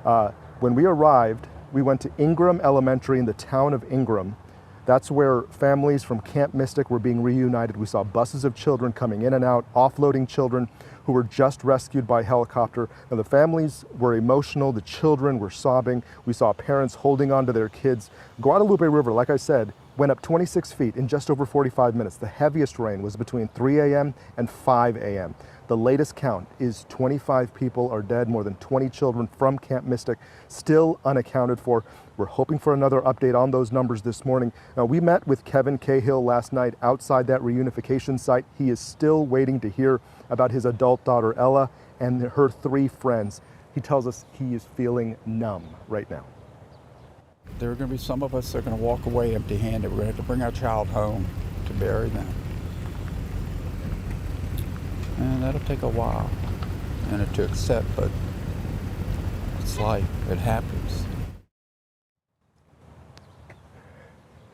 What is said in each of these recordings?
When we arrived, we went to Ingram Elementary in the town of Ingram. That's where families from Camp Mystic were being reunited. We saw buses of children coming in and out, offloading children who were just rescued by helicopter. Now, the families were emotional, the children were sobbing. We saw parents holding on to their kids. Guadalupe River, like I said, went up 26 feet in just over 45 minutes. The heaviest rain was between 3 a.m. and 5 a.m. The latest count is 25 people are dead, more than 20 children from Camp Mystic still unaccounted for. We're hoping for another update on those numbers this morning. Now, we met with Kevin Cahill last night outside that reunification site. He is still waiting to hear about his adult daughter Ella and her 3 friends. He tells us he is feeling numb right now. There are going to be some of us that are going to walk away empty-handed. We're going to have to bring our child home to bury them. And that'll take a while and to accept, but it's life. It happens.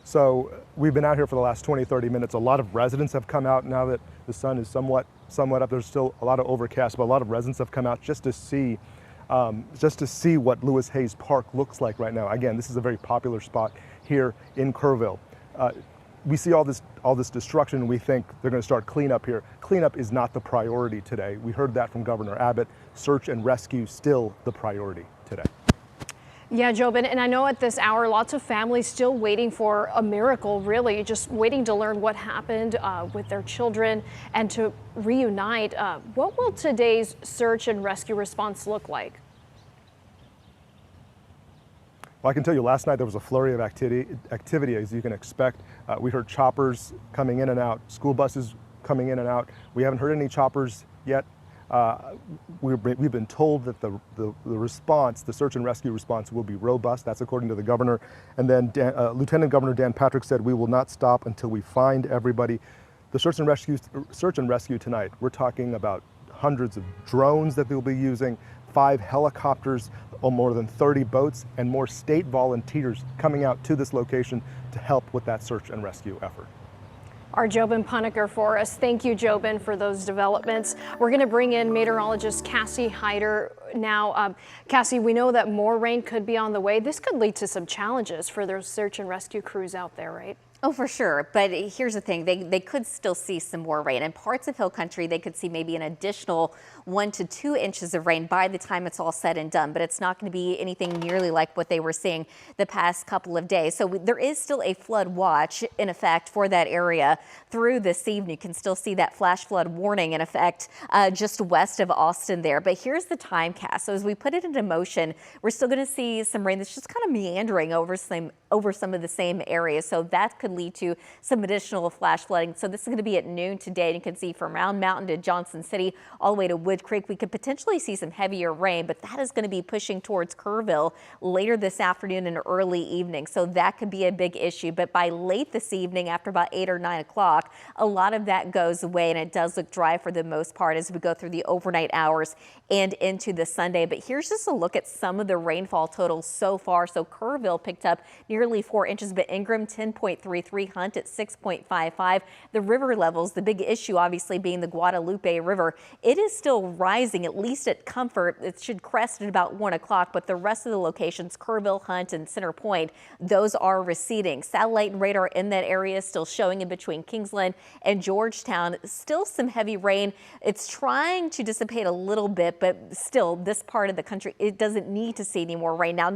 So we've been out here for the last 20, 30 minutes. A lot of residents have come out now that the sun is somewhat up. There's still a lot of overcast, but a lot of residents have come out just to see what Lewis Hayes Park looks like right now. Again, this is a very popular spot here in Kerrville. We see all this destruction and we think they're going to start cleanup here. Cleanup is not the priority today. We heard that from Governor Abbott. Search and rescue still the priority today. Yeah, Jobin, and I know at this hour, lots of families still waiting for a miracle, really, just waiting to learn what happened with their children and to reunite. What will today's search and rescue response look like? Well, I can tell you last night there was a flurry of activity as you can expect. We heard choppers coming in and out, school buses coming in and out. We haven't heard any choppers yet. We've been told that the response, the search and rescue response, will be robust. That's according to the governor. And then Lieutenant Governor Dan Patrick said we will not stop until we find everybody. The search and rescue tonight, we're talking about hundreds of drones that they'll be using, 5 helicopters, more than 30 boats, and more state volunteers coming out to this location to help with that search and rescue effort. Our Jobin Puneker for us. Thank you, Jobin, for those developments. We're going to bring in meteorologist Cassie Hyder now. Cassie, we know that more rain could be on the way. This could lead to some challenges for those search and rescue crews out there, right? Oh, for sure. But here's the thing. They could still see some more rain. In parts of Hill Country, they could see maybe an additional 1 to 2 inches of rain by the time it's all said and done. But it's not going to be anything nearly like what they were seeing the past couple of days. So there is still a flood watch in effect for that area through this evening. You can still see that flash flood warning in effect just west of Austin there. But here's the time cast. So as we put it into motion, we're still going to see some rain that's just kind of meandering over some of the same areas. So that could lead to some additional flash flooding. So this is going to be at noon today. And you can see from Round Mountain to Johnson City all the way to Wood Creek, we could potentially see some heavier rain, but that is going to be pushing towards Kerrville later this afternoon and early evening. So that could be a big issue. But by late this evening, after about 8 or 9 o'clock, a lot of that goes away and it does look dry for the most part as we go through the overnight hours and into the Sunday. But here's just a look at some of the rainfall totals so far. So Kerrville picked up nearly 4 inches, but Ingram 10.33, Hunt at 6.55. The river levels, the big issue obviously being the Guadalupe River, it is still rising, at least at Comfort. It should crest at about 1 o'clock, but the rest of the locations, Kerrville, Hunt, and Center Point, those are receding. Satellite and radar in that area still showing in between Kingsland and Georgetown. Still some heavy rain. It's trying to dissipate a little bit, but still this part of the country, it doesn't need to see any more rain now.